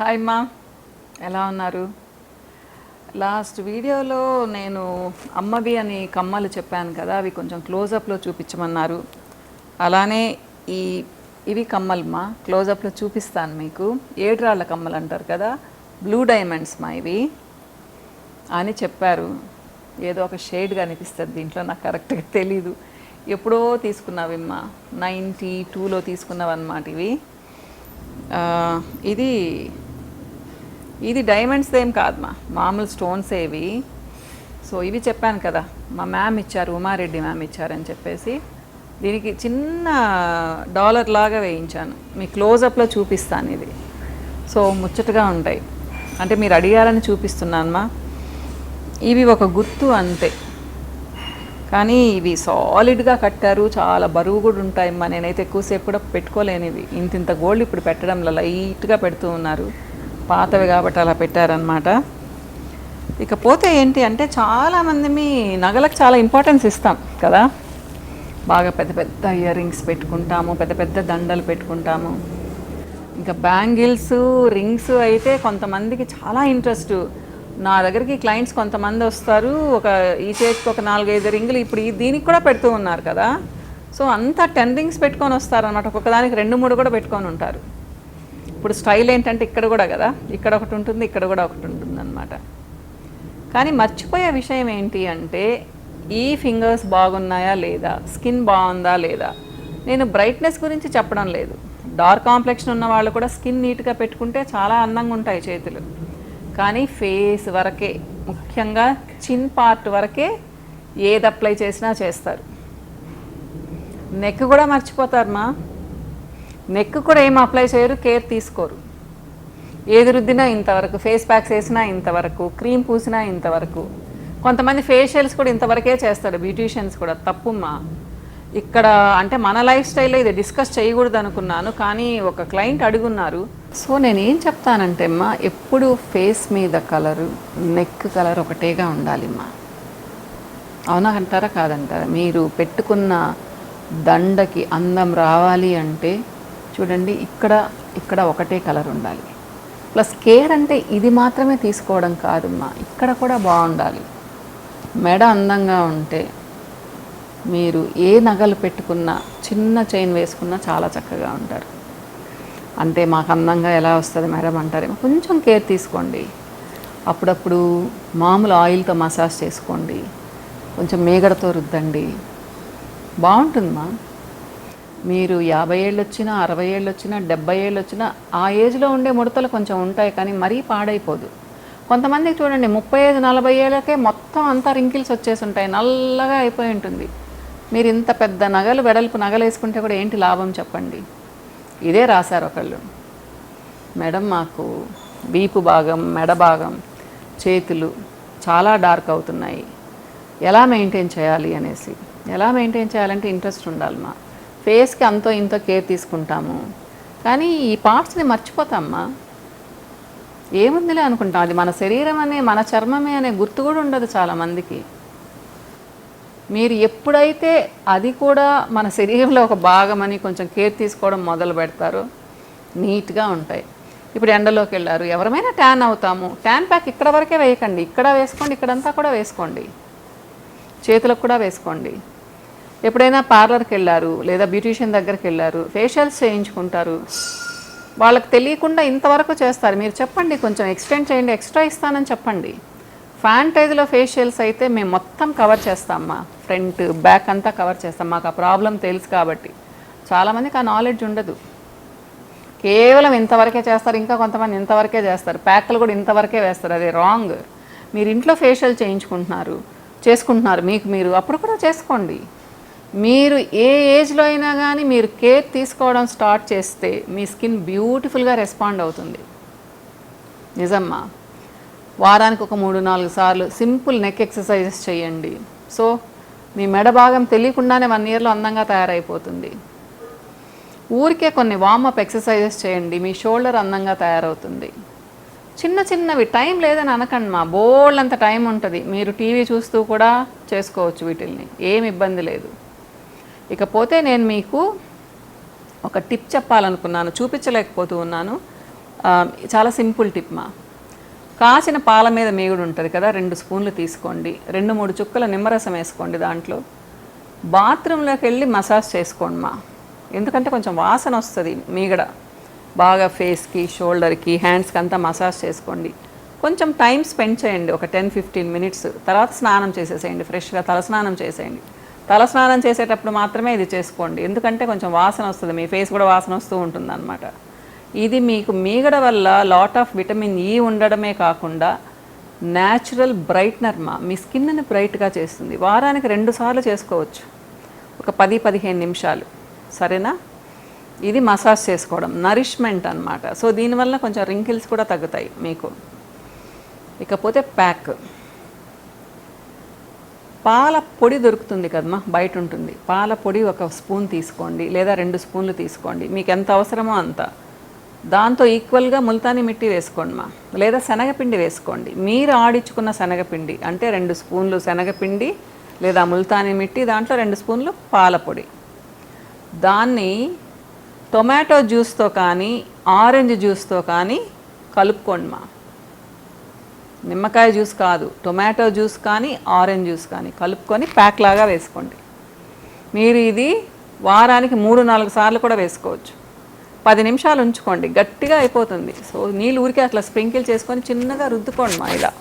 Hi మా, ఎలా ఉన్నారు? లాస్ట్ వీడియోలో నేను అమ్మవి అని కమ్మలు చెప్పాను కదా, అవి కొంచెం క్లోజప్లో చూపించమన్నారు. అలానే ఇవి కమ్మలు మా, క్లోజప్లో చూపిస్తాను మీకు. 7 రాళ్ళ కమ్మలు అంటారు కదా, బ్లూ డైమండ్స్ మా ఇవి అని చెప్పారు. ఏదో ఒక షేడ్గా అనిపిస్తుంది దీంట్లో, నాకు కరెక్ట్గా తెలీదు. ఎప్పుడో తీసుకున్నవి మా, 92లో తీసుకున్నవి అన్నమాట ఇవి. ఇది డైమండ్స్ ఏం కాదు మా, మామూలు స్టోన్స్ ఏవి. సో ఇవి చెప్పాను కదా, మా మ్యామ్ ఇచ్చారు, ఉమారెడ్డి మ్యామ్ ఇచ్చారని చెప్పేసి దీనికి చిన్న డాలర్ లాగా వేయించాను. మీ క్లోజప్లో చూపిస్తాను ఇది. సో ముచ్చటగా ఉంటాయి, అంటే మీరు అడిగారని చూపిస్తున్నానమ్మా. ఇవి ఒక గుర్తు అంతే, కానీ ఇవి సాలిడ్గా కట్టారు, చాలా బరువు కూడా ఉంటాయమ్మా. నేనైతే ఎక్కువసేపు కూడా పెట్టుకోలేనివి. ఇంత గోల్డ్ ఇప్పుడు పెట్టడంలో లైట్గా పెడుతూ ఉన్నారు, పాతవి కాబట్టి అలా పెట్టారనమాట. ఇకపోతే ఏంటి అంటే, చాలామంది మీ నగలకు చాలా ఇంపార్టెన్స్ ఇస్తాం కదా, బాగా పెద్ద పెద్ద ఇయర్ రింగ్స్ పెట్టుకుంటాము, పెద్ద పెద్ద దండలు పెట్టుకుంటాము. ఇంకా బ్యాంగిల్స్, రింగ్స్ అయితే కొంతమందికి చాలా ఇంట్రెస్ట్. నా దగ్గరికి క్లయింట్స్ కొంతమంది వస్తారు, ఈ చేతికి ఒక 4-5 రింగులు ఇప్పుడు దీనికి కూడా పెడుతూ ఉన్నారు కదా. సో అంతా 10 రింగ్స్ పెట్టుకొని వస్తారనమాట, ఒక్కొక్కదానికి 2-3 కూడా పెట్టుకొని ఉంటారు. ఇప్పుడు స్టైల్ ఏంటంటే ఇక్కడ కూడా కదా, ఇక్కడ ఒకటి ఉంటుంది, ఇక్కడ కూడా ఒకటి ఉంటుంది అనమాట. కానీ మర్చిపోయే విషయం ఏంటి అంటే, ఈ ఫింగర్స్ బాగున్నాయా లేదా, స్కిన్ బాగుందా లేదా. నేను బ్రైట్నెస్ గురించి చెప్పడం లేదు, డార్క్ కాంప్లెక్షన్ ఉన్న వాళ్ళు కూడా స్కిన్ నీట్గా పెట్టుకుంటే చాలా అందంగా ఉంటాయి చేతులు. కానీ ఫేస్ వరకే, ముఖ్యంగా చిన్ పార్ట్ వరకే ఏది అప్లై చేసినా చేస్తారు. నెక్ కూడా మర్చిపోతారు మా, నెక్ కూడా ఏం అప్లై చేయరు, కేర్ తీసుకోరు. ఏది రుద్దినా ఇంతవరకు, ఫేస్ ప్యాక్స్ వేసినా ఇంతవరకు, క్రీమ్ పూసినా ఇంతవరకు. కొంతమంది ఫేషియల్స్ కూడా ఇంతవరకే చేస్తారు, బ్యూటీషియన్స్ కూడా. తప్పుమ్మా. ఇక్కడ అంటే మన లైఫ్ స్టైల్లో ఇది డిస్కస్ చేయకూడదు అనుకున్నాను, కానీ ఒక క్లయింట్ అడుగున్నారు. సో నేను ఏం చెప్తానంటే అమ్మా, ఎప్పుడు ఫేస్ మీద కలరు, నెక్ కలర్ ఒకటేగా ఉండాలిమ్మా. అవునా అంటారా కాదంటారా? మీరు పెట్టుకున్న దండకి అందం రావాలి అంటే చూడండి, ఇక్కడ ఒకటే కలర్ ఉండాలి. ప్లస్ కేర్ అంటే ఇది మాత్రమే తీసుకోవడం కాదమ్మా, ఇక్కడ కూడా బాగుండాలి. మెడ అందంగా ఉంటే మీరు ఏ నగలు పెట్టుకున్నా, చిన్న చైన్ వేసుకున్నా చాలా చక్కగా ఉంటారు. అంటే మాకు అందంగా ఎలా వస్తుంది మేడం అంటారేమో, కొంచెం కేర్ తీసుకోండి. అప్పుడప్పుడు మామూలు ఆయిల్తో మసాజ్ చేసుకోండి, కొంచెం మేగడతో రుద్దండి, బాగుంటుందమ్మా. మీరు 50 ఏళ్ళు వచ్చినా, 60 ఏళ్ళు వచ్చినా, 70 ఏళ్ళు వచ్చినా ఆ ఏజ్లో ఉండే ముడతలు కొంచెం ఉంటాయి, కానీ మరీ పాడైపోదు. కొంతమందికి చూడండి 35-40 ఏళ్ళకే మొత్తం అంతా రింకిల్స్ వచ్చేసి ఉంటాయి, నల్లగా అయిపోయి ఉంటుంది. మీరు ఇంత పెద్ద నగలు, వెడల్పు నగలు వేసుకుంటే కూడా ఏంటి లాభం చెప్పండి? ఇదే రాశారు ఒకళ్ళు, మేడం మాకు వీపు భాగం, మెడ భాగం, చేతులు చాలా డార్క్ అవుతున్నాయి, ఎలా మెయింటైన్ చేయాలి అనేసి. ఎలా మెయింటైన్ చేయాలంటే ఇంట్రెస్ట్ ఉండాలి మా. ఫేస్కి అంతో ఇంతో కేర్ తీసుకుంటాము, కానీ ఈ పార్ట్స్ని మర్చిపోతామ్మా. ఏముందిలే అనుకుంటాం, అది మన శరీరం అనే, మన చర్మమే అనే గుర్తు కూడా ఉండదు చాలామందికి. మీరు ఎప్పుడైతే అది కూడా మన శరీరంలో ఒక భాగం అని కొంచెం కేర్ తీసుకోవడం మొదలు పెడతారో నీట్గా ఉంటాయి. ఇప్పుడు ఎండలోకి వెళ్ళారు, ఎవరమైనా ట్యాన్ అవుతాము, ట్యాన్ ప్యాక్ ఇక్కడ వరకే వేయకండి, ఇక్కడ వేసుకోండి, ఇక్కడంతా కూడా వేసుకోండి, చేతులకు కూడా వేసుకోండి. ఎప్పుడైనా పార్లర్కి వెళ్ళారు లేదా బ్యూటీషియన్ దగ్గరికి వెళ్ళారు, ఫేషియల్స్ చేయించుకుంటారు, వాళ్ళకి తెలియకుండా ఇంతవరకు చేస్తారు. మీరు చెప్పండి, కొంచెం ఎక్స్టెండ్ చేయండి, ఎక్స్ట్రా ఇస్తానని చెప్పండి. ఫ్యాంటైజ్లో ఫేషియల్స్ అయితే మేము మొత్తం కవర్ చేస్తామమ్మా, ఫ్రంట్ బ్యాక్ అంతా కవర్ చేస్తాం, మాకు ఆ ప్రాబ్లం తెలుసు కాబట్టి. చాలామందికి ఆ నాలెడ్జ్ ఉండదు, కేవలం ఇంతవరకే చేస్తారు, ఇంకా కొంతమంది ఇంతవరకే చేస్తారు, ప్యాక్లు కూడా ఇంతవరకే వేస్తారు. అది రాంగ్. మీరు ఇంట్లో ఫేషియల్ చేసుకుంటున్నారు మీకు మీరు, అప్పుడు కూడా చేసుకోండి. మీరు ఏ ఏజ్లో అయినా కానీ మీరు కేర్ తీసుకోవడం స్టార్ట్ చేస్తే మీ స్కిన్ బ్యూటిఫుల్గా రెస్పాండ్ అవుతుంది. నిజమ్మా. వారానికి ఒక 3-4 సార్లు సింపుల్ నెక్ ఎక్సర్సైజెస్ చేయండి. సో మీ మెడ భాగం తెలియకుండానే 1 ఇయర్లో అందంగా తయారైపోతుంది. ఊరికే కొన్ని వార్మప్ ఎక్సర్సైజెస్ చేయండి, మీ షోల్డర్ అందంగా తయారవుతుంది. చిన్నవి, టైం లేదని అనకండి మా, బోల్డ్ అంత టైం ఉంటుంది. మీరు టీవీ చూస్తూ కూడా చేసుకోవచ్చు వీటిల్ని, ఏమి ఇబ్బంది లేదు. ఇకపోతే నేను మీకు ఒక టిప్ చెప్పాలనుకున్నాను, చూపించలేకపోతూ ఉన్నాను. చాలా సింపుల్ టిప్ మా. కాచిన పాల మీద మీగడ ఉంటుంది కదా, 2 స్పూన్లు తీసుకోండి, 2-3 చుక్కల నిమ్మరసం వేసుకోండి దాంట్లో. బాత్రూంలోకి వెళ్ళి మసాజ్ చేసుకోండి మా. ఎందుకంటే కొంచెం వాసన వస్తుంది మీగడ. బాగా ఫేస్కి, షోల్డర్కి, హ్యాండ్స్కి అంతా మసాజ్ చేసుకోండి. కొంచెం టైం స్పెండ్ చేయండి, ఒక 10-15 మినిట్స్. తర్వాత స్నానం చేసేసేయండి, ఫ్రెష్గా తలస్నానం చేసేయండి. తలస్నానం చేసేటప్పుడు మాత్రమే ఇది చేసుకోండి, ఎందుకంటే కొంచెం వాసన వస్తుంది, మీ ఫేస్ కూడా వాసన వస్తూ ఉంటుంది అనమాట. ఇది మీకు మీగడ వల్ల లాట్ ఆఫ్ విటమిన్ ఈ ఉండడమే కాకుండా న్యాచురల్ బ్రైట్నర్ మా. మీ స్కిన్ని బ్రైట్గా చేస్తుంది. వారానికి 2 సార్లు చేసుకోవచ్చు, ఒక 10-15 నిమిషాలు, సరేనా? ఇది మసాజ్ చేసుకోవడం, నరిష్మెంట్ అనమాట. సో దీనివల్ల కొంచెం రింకిల్స్ కూడా తగ్గుతాయి మీకు. ఇకపోతే ప్యాక్. పాల పొడి దొరుకుతుంది కదమ్మా, బయట ఉంటుంది. పాల పొడి 1 స్పూన్ తీసుకోండి, లేదా 2 స్పూన్లు తీసుకోండి, మీకు ఎంత అవసరమో అంత. దాంతో ఈక్వల్గా ముల్తానీ మిట్టి వేసుకోండి మా, లేదా శనగపిండి వేసుకోండి. మీరు ఆడించుకున్న శనగపిండి అంటే 2 స్పూన్లు శనగపిండి లేదా ముల్తానీ మిట్టి, దాంట్లో 2 స్పూన్లు పాల పొడి. దాన్ని టొమాటో జ్యూస్తో కానీ ఆరెంజ్ జ్యూస్తో కానీ కలుపుకోండి మా. నిమ్మకాయ జ్యూస్ కాదు, టొమాటో జ్యూస్ కానీ ఆరెంజ్ జ్యూస్ కానీ కలుపుకొని ప్యాక్ లాగా వేసుకోండి. మీరు ఇది వారానికి 3-4 సార్లు కూడా వేసుకోవచ్చు. 10 నిమిషాలు ఉంచుకోండి, గట్టిగా అయిపోతుంది. సో నీళ్ళు ఊరికే అట్లా స్ప్రింకిల్ చేసుకొని చిన్నగా రుద్దుకోండి మా ఇలా.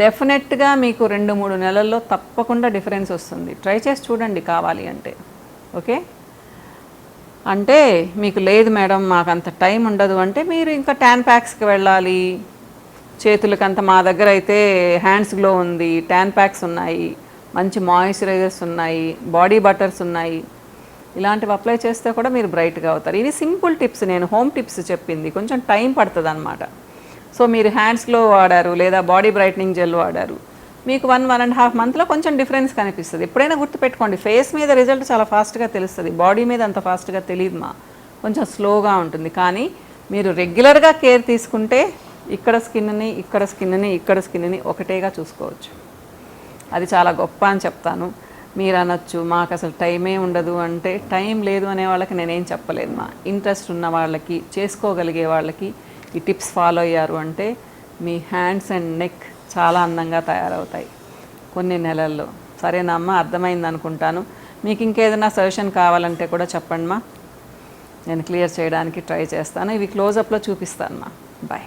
డెఫినెట్గా మీకు 2-3 నెలల్లో తప్పకుండా డిఫరెన్స్ వస్తుంది. ట్రై చేసి చూడండి కావాలి అంటే. ఓకే, అంటే మీకు లేదు మేడం మాకు అంత టైం ఉండదు అంటే మీరు ఇంకా ట్యాన్ ప్యాక్స్కి వెళ్ళాలి. చేతులకంతా మా దగ్గర అయితే హ్యాండ్స్ గ్లో ఉంది, ట్యాన్ ప్యాక్స్ ఉన్నాయి, మంచి మాయిశ్చరైజర్స్ ఉన్నాయి, బాడీ బటర్స్ ఉన్నాయి. ఇలాంటివి అప్లై చేస్తే కూడా మీరు బ్రైట్గా అవుతారు. ఇవి సింపుల్ టిప్స్, నేను హోమ్ టిప్స్ చెప్పింది, కొంచెం టైం పడుతుంది అనమాట. సో మీరు హ్యాండ్స్ గ్లో వాడారు లేదా బాడీ బ్రైట్నింగ్ జెల్ వాడారు, మీకు 1-1.5 మంత్లో కొంచెం డిఫరెన్స్ కనిపిస్తుంది. ఎప్పుడైనా గుర్తుపెట్టుకోండి, ఫేస్ మీద రిజల్ట్ చాలా ఫాస్ట్గా తెలుస్తుంది, బాడీ మీద అంత ఫాస్ట్గా తెలియదు మా, కొంచెం స్లోగా ఉంటుంది. కానీ మీరు రెగ్యులర్గా కేర్ తీసుకుంటే ఇక్కడ స్కిన్ని, ఇక్కడ స్కిన్ని, ఇక్కడ స్కిన్ని ఒకటేగా చూసుకోవచ్చు. అది చాలా గొప్ప అని చెప్తాను. మీరు అనొచ్చు మాకు అసలు టైమే ఉండదు అంటే, టైం లేదు అనే వాళ్ళకి నేనేం చెప్పలేదు మా. ఇంట్రెస్ట్ ఉన్న వాళ్ళకి, చేసుకోగలిగే వాళ్ళకి ఈ టిప్స్ ఫాలో అయ్యారు అంటే మీ హ్యాండ్స్ అండ్ నెక్ చాలా అందంగా తయారవుతాయి కొన్ని నెలల్లో. సరేనమ్మా, అర్థమైంది అనుకుంటాను. మీకు ఇంకేదైనా సజెషన్ కావాలంటే కూడా చెప్పండి మా, నేను క్లియర్ చేయడానికి ట్రై చేస్తాను. ఇవి క్లోజప్లో చూపిస్తాను మా. బాయ్.